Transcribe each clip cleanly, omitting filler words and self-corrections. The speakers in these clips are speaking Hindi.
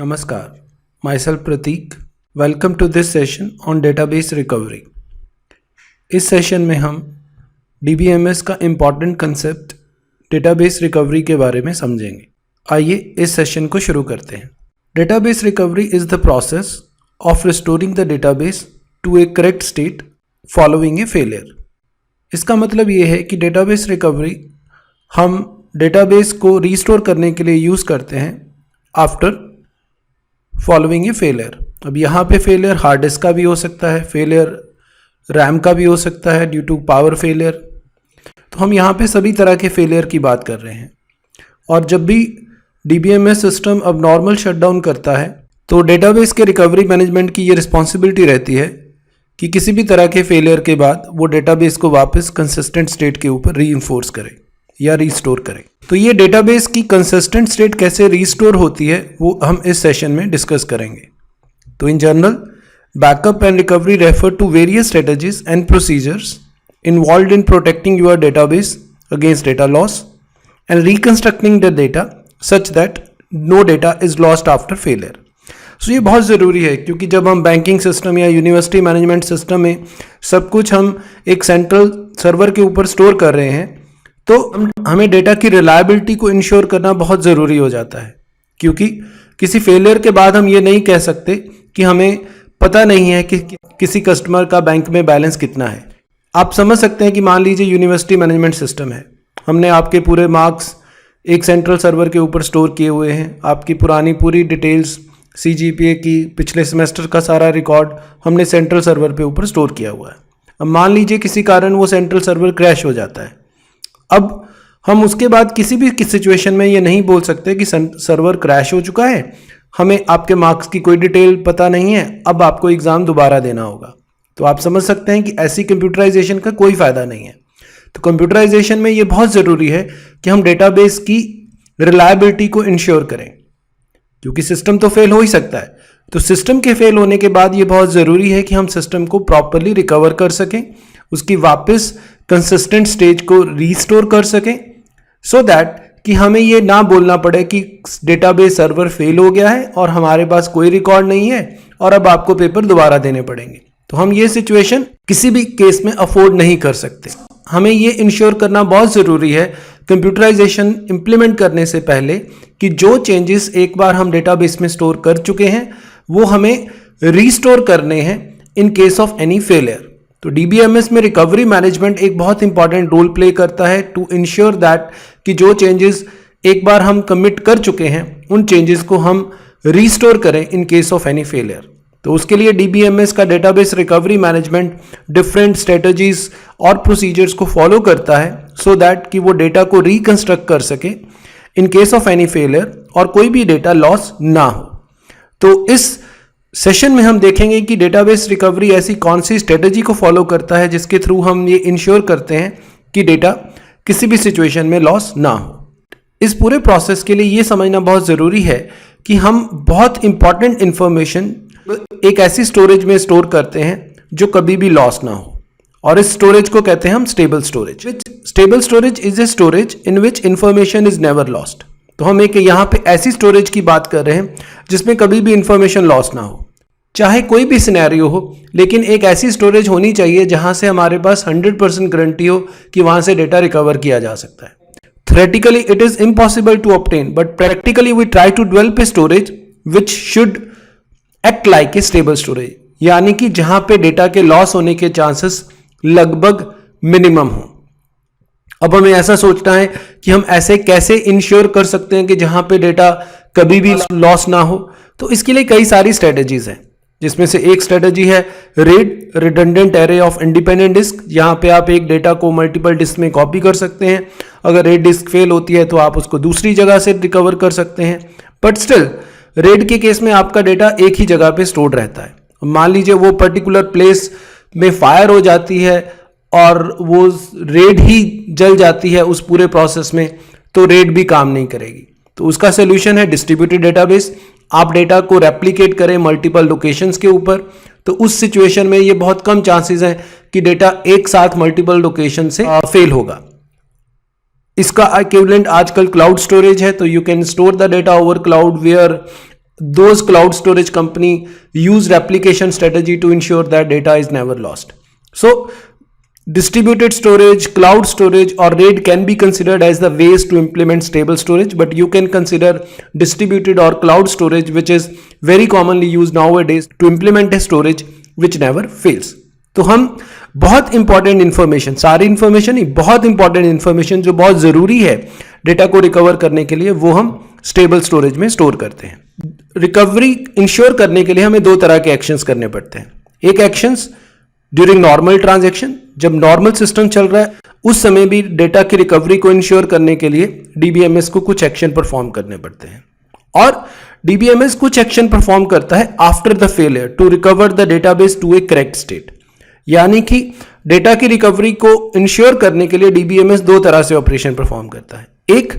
Namaskar, myself Prateek. Welcome to this session on database recovery. इस सेशन में हम DBMS का इम्पॉर्टेंट कंसेप्ट डेटाबेस रिकवरी के बारे में समझेंगे। आइए इस सेशन को शुरू करते हैं। Database recovery is the process of restoring the database to a correct state following a failure. इसका मतलब ये है कि डेटाबेस रिकवरी हम डेटाबेस को रीस्टोर करने के लिए यूज़ करते हैं आफ्टर फॉलोइंग ए फेलियर। अब यहाँ पे फेलियर हार्ड डिस्क का भी हो सकता है, फेलियर रैम का भी हो सकता है ड्यू टू पावर फेलियर। तो हम यहाँ पे सभी तरह के फेलियर की बात कर रहे हैं। और जब भी DBMS सिस्टम अब नॉर्मल शटडाउन करता है तो डेटाबेस के रिकवरी मैनेजमेंट की ये रिस्पॉन्सिबिलिटी रहती है कि किसी भी तरह के फेलियर के बाद वो डेटाबेस को वापस कंसिस्टेंट स्टेट के ऊपर रीइंफोर्स करे या रीस्टोर करें। तो ये डेटाबेस की कंसिस्टेंट स्टेट कैसे रीस्टोर होती है वो हम इस सेशन में डिस्कस करेंगे। तो in general backup and recovery refer to various strategies and procedures involved in protecting your database against data loss and reconstructing the data such that no data is lost after failure. So ये बहुत ज़रूरी है क्योंकि जब हम बैंकिंग सिस्टम या यूनिवर्सिटी मैनेजमेंट सिस्टम में सब कुछ हम एक सेंट्रल सर्वर के ऊपर स्टोर कर रहे हैं तो हमें डेटा की रिलायबिलिटी को इंश्योर करना बहुत ज़रूरी हो जाता है, क्योंकि किसी फेलियर के बाद हम ये नहीं कह सकते कि हमें पता नहीं है कि किसी कस्टमर का बैंक में बैलेंस कितना है। आप समझ सकते हैं कि मान लीजिए यूनिवर्सिटी मैनेजमेंट सिस्टम है, हमने आपके पूरे मार्क्स एक सेंट्रल सर्वर के ऊपर स्टोर किए हुए हैं, आपकी पुरानी पूरी डिटेल्स CGPA की पिछले सेमेस्टर का सारा रिकॉर्ड हमने सेंट्रल सर्वर पे ऊपर स्टोर किया हुआ है। अब मान लीजिए किसी कारण वो सेंट्रल सर्वर क्रैश हो जाता है। अब हम उसके बाद किसी भी सिचुएशन में ये नहीं बोल सकते कि सर्वर क्रैश हो चुका है, हमें आपके मार्क्स की कोई डिटेल पता नहीं है, अब आपको एग्ज़ाम दोबारा देना होगा। तो आप समझ सकते हैं कि ऐसी कंप्यूटराइजेशन का कोई फ़ायदा नहीं है। तो कंप्यूटराइजेशन में ये बहुत ज़रूरी है कि हम डेटाबेस की रिलायबिलिटी को इंश्योर करें, क्योंकि सिस्टम तो फेल हो ही सकता है। तो सिस्टम के फेल होने के बाद ये बहुत ज़रूरी है कि हम सिस्टम को प्रॉपरली रिकवर कर सकें, उसकी वापस कंसिस्टेंट स्टेज को रीस्टोर कर सकें, सो दैट कि हमें ये ना बोलना पड़े कि डेटाबेस सर्वर फेल हो गया है और हमारे पास कोई रिकॉर्ड नहीं है और अब आपको पेपर दोबारा देने पड़ेंगे। तो हम ये सिचुएशन किसी भी केस में अफोर्ड नहीं कर सकते। हमें ये इंश्योर करना बहुत ज़रूरी है कंप्यूटराइजेशन इंप्लीमेंट करने से पहले कि जो चेंजेस एक बार हम डेटाबेस में स्टोर कर चुके हैं वो हमें रीस्टोर करने हैं इन केस ऑफ एनी फेलियर। तो DBMS में रिकवरी मैनेजमेंट एक बहुत इंपॉर्टेंट रोल प्ले करता है टू इंश्योर दैट कि जो चेंजेस एक बार हम कमिट कर चुके हैं उन चेंजेस को हम रीस्टोर करें इन केस ऑफ एनी फेलियर। तो उसके लिए DBMS का database recovery management different strategies और प्रोसीजर्स को फॉलो करता है सो दैट कि वो डेटा को रिकंस्ट्रक्ट कर सके इन केस ऑफ एनी फेलियर और कोई भी डेटा लॉस ना हो। तो इस सेशन में हम देखेंगे कि डेटाबेस रिकवरी ऐसी कौन सी स्ट्रेटजी को फॉलो करता है जिसके थ्रू हम ये इंश्योर करते हैं कि डेटा किसी भी सिचुएशन में लॉस ना हो। इस पूरे प्रोसेस के लिए ये समझना बहुत ज़रूरी है कि हम बहुत इंपॉर्टेंट इंफॉर्मेशन एक ऐसी स्टोरेज में स्टोर करते हैं जो कभी भी लॉस ना हो, और इस स्टोरेज को कहते हैं हम stable storage. Stable storage is a storage in which information is never lost. तो हम एक यहाँ पे ऐसी स्टोरेज की बात कर रहे हैं जिसमें कभी भी इंफॉर्मेशन लॉस ना हो, चाहे कोई भी सिनेरियो हो, लेकिन एक ऐसी स्टोरेज होनी चाहिए जहां से हमारे पास 100% गारंटी हो कि वहां से डेटा रिकवर किया जा सकता है। Theoretically it is impossible to obtain, but practically we try to develop a storage which should act like a stable storage, यानी कि जहां पे डेटा के लॉस होने के चांसेस लगभग मिनिमम हो। अब हमें ऐसा सोचना है कि हम ऐसे कैसे इंश्योर कर सकते हैं कि जहां पे डेटा कभी भी लॉस ना हो। तो इसके लिए कई सारी स्ट्रेटजीज हैं, जिसमें से एक स्ट्रेटजी है RAID redundant array of independent disk. यहाँ पे आप एक डेटा को मल्टीपल डिस्क में कॉपी कर सकते हैं। अगर RAID डिस्क फेल होती है तो आप उसको दूसरी जगह से रिकवर कर सकते हैं, बट स्टिल RAID के केस में आपका डेटा एक ही जगह पे स्टोर्ड रहता है। मान लीजिए वो पर्टिकुलर प्लेस में फायर हो जाती है और वो RAID ही जल जाती है उस पूरे प्रोसेस में, तो RAID भी काम नहीं करेगी। तो उसका सोल्यूशन है डिस्ट्रीब्यूटेड डेटाबेस। आप डेटा को रेप्लिकेट करें मल्टीपल लोकेशंस के ऊपर, तो उस सिचुएशन में ये बहुत कम चांसेस हैं कि डेटा एक साथ मल्टीपल लोकेशन से फेल होगा। इसका इक्विवेलेंट आजकल क्लाउड स्टोरेज है, तो you can store the data over cloud where those cloud storage company use replication strategy to ensure that data is never lost. So distributed storage, cloud storage or RAID can be considered as the ways to implement stable storage, but you can consider distributed or cloud storage, which is very commonly used nowadays to implement a storage which never fails. तो हम बहुत इंपॉर्टेंट इंफॉर्मेशन, सारी इंफॉर्मेशन नहीं, बहुत इंपॉर्टेंट इंफॉर्मेशन जो बहुत जरूरी है डेटा को रिकवर करने के लिए, वो हम स्टेबल स्टोरेज में स्टोर करते हैं. रिकवरी इंश्योर करने के लिए हमें दो तरह के एक्शंस करने पड़ते हैं. एक एक्शंस ड्यूरिंग नॉर्मल ट्रांजैक्शन, जब नॉर्मल सिस्टम चल रहा है उस समय भी डेटा की रिकवरी को इंश्योर करने के लिए डीबीएमएस को कुछ एक्शन परफॉर्म करने पड़ते हैं. और डीबीएमएस कुछ एक्शन परफॉर्म करता है after the failure to recover the database to a correct state. यानी कि डेटा की रिकवरी को इंश्योर करने के लिए डीबीएमएस दो तरह से ऑपरेशन परफॉर्म करता है. एक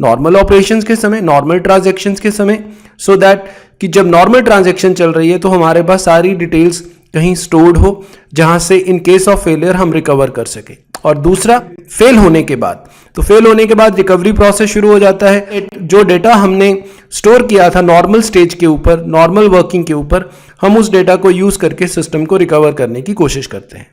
नॉर्मल ऑपरेशंस के समय, नॉर्मल ट्रांजैक्शंस के समय, सो दैट कि जब नॉर्मल ट्रांजैक्शन चल रही है तो हमारे पास सारी डिटेल्स कहीं स्टोर्ड हो जहां से इन केस ऑफ फेलियर हम रिकवर कर सके. और दूसरा फेल होने के बाद, तो फेल होने के बाद रिकवरी प्रोसेस शुरू हो जाता है. जो डेटा हमने स्टोर किया था नॉर्मल स्टेज के ऊपर, नॉर्मल वर्किंग के ऊपर, हम उस डेटा को यूज करके सिस्टम को रिकवर करने की कोशिश करते हैं.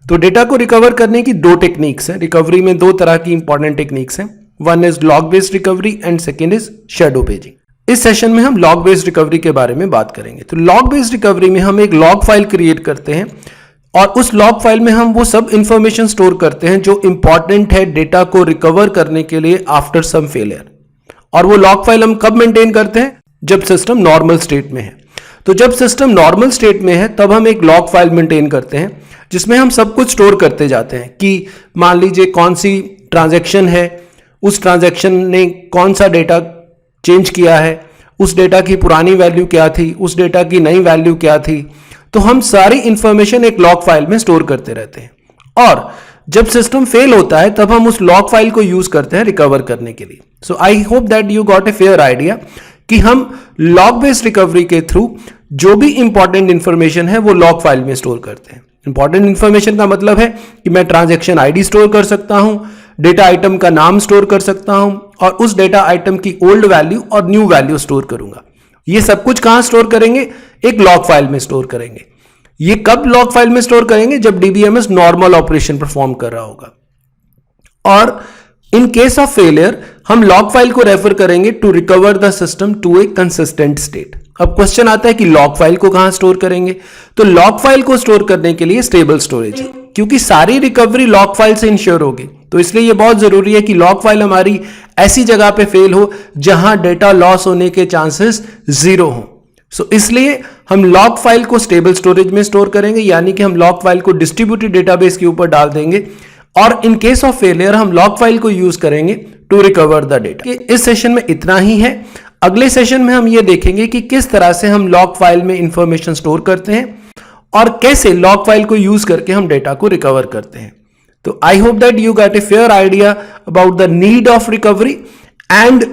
तो डेटा को रिकवर करने की दो टेक्निक्स हैं. रिकवरी में दो तरह की इंपॉर्टेंट टेक्निक्स हैं. One is log based recovery and second is shadow paging. इस सेशन में हम लॉग बेस्ड रिकवरी के बारे में बात करेंगे. तो लॉग बेस्ड रिकवरी में हम एक लॉग फाइल क्रिएट करते हैं और उस लॉग फाइल में हम वो सब इंफॉर्मेशन स्टोर करते हैं जो इंपॉर्टेंट है डेटा को रिकवर करने के लिए आफ्टर सम फेलियर. और वो लॉग फाइल हम कब मेंटेन करते हैं? जब सिस्टम नॉर्मल स्टेट में है. तो जब सिस्टम नॉर्मल स्टेट में है तब हम एक लॉग फाइल मेंटेन करते हैं जिसमें हम सब कुछ स्टोर करते जाते हैं कि मान लीजिए कौन सी ट्रांजैक्शन है, उस ट्रांजैक्शन ने कौन सा डेटा चेंज किया है, उस डेटा की पुरानी वैल्यू क्या थी, उस डेटा की नई वैल्यू क्या थी. तो हम सारी इंफॉर्मेशन एक लॉग फाइल में स्टोर करते रहते हैं. और जब सिस्टम फेल होता है तब हम उस लॉग फाइल को यूज करते हैं रिकवर करने के लिए. So I hope that you got a fair idea कि हम लॉग बेस्ड रिकवरी के थ्रू जो भी इंपॉर्टेंट इंफॉर्मेशन है वो लॉग फाइल में स्टोर करते हैं. इंपॉर्टेंट इंफॉर्मेशन का मतलब है कि मैं ट्रांजैक्शन आईडी स्टोर कर सकता हूं, डेटा आइटम का नाम स्टोर कर सकता हूं और उस डेटा आइटम की ओल्ड वैल्यू और न्यू वैल्यू स्टोर करूंगा. ये सब कुछ कहां स्टोर करेंगे? एक लॉग फाइल में स्टोर करेंगे. ये कब लॉग फाइल में स्टोर करेंगे? जब डीबीएमएस नॉर्मल ऑपरेशन परफॉर्म कर रहा होगा. और इन केस ऑफ फेलियर हम लॉग फाइल को रेफर करेंगे to recover the system to a consistent state. अब क्वेश्चन आता है कि लॉग फाइल को कहां स्टोर करेंगे? तो लॉग फाइल को स्टोर करने के लिए स्टेबल स्टोरेज है, क्योंकि सारी रिकवरी लॉग फाइल से इंश्योर होगी. तो इसलिए यह बहुत जरूरी है कि लॉग फाइल हमारी ऐसी जगह पे फेल हो जहां डेटा लॉस होने के चांसेस जीरो हो. सो इसलिए हम लॉग फाइल को स्टेबल स्टोरेज में स्टोर करेंगे, यानी कि हम लॉग फाइल को डिस्ट्रीब्यूटेड डेटाबेस के ऊपर डाल देंगे और इन केस ऑफ फेलियर हम लॉग फाइल को यूज करेंगे टू रिकवर द डेटा. इस सेशन में इतना ही है. अगले सेशन में हम ये देखेंगे कि किस तरह से हम लॉग फाइल में इंफॉर्मेशन स्टोर करते हैं और कैसे लॉग फाइल को यूज करके हम डेटा को रिकवर करते हैं. तो आई hope that you got a fair idea about the need of recovery and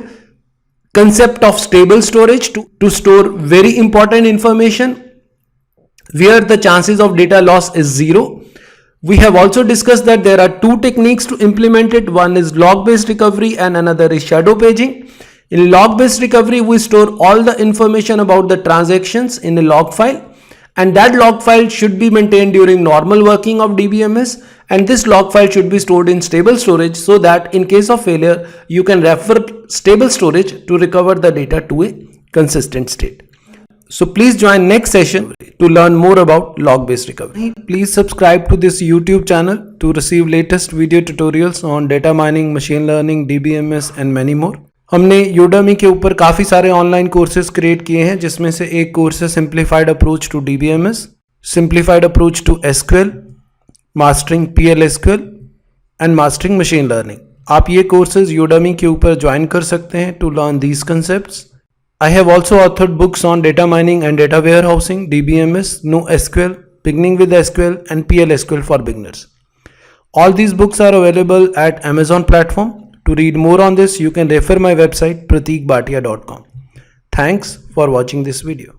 concept of stable storage to store very important information where the chances of data loss is zero. We have also discussed that there are two techniques to implement it. One is log based recovery and another is shadow paging. In log based recovery we store all the information about the transactions in a log file, and that log file should be maintained during normal working of DBMS, and this log file should be stored in stable storage so that in case of failure you can refer stable storage to recover the data to a consistent state. So please join next session to learn more about log based recovery. Please subscribe to this YouTube channel to receive latest video tutorials on data mining, machine learning, DBMS and many more. हमने Udemy के ऊपर काफ़ी सारे ऑनलाइन कोर्सेज क्रिएट किए हैं, जिसमें से एक कोर्स है simplified approach to DBMS, simplified approach to SQL, mastering PL/SQL and mastering machine learning. आप ये कोर्सेज Udemy के ऊपर ज्वाइन कर सकते हैं to learn these concepts. I have also authored books on data mining and data warehousing, DBMS, NoSQL, beginning with SQL and PL/SQL for beginners. All these books are available at Amazon platform. To read more on this, you can refer my website prateekbhatia.com. Thanks for watching this video.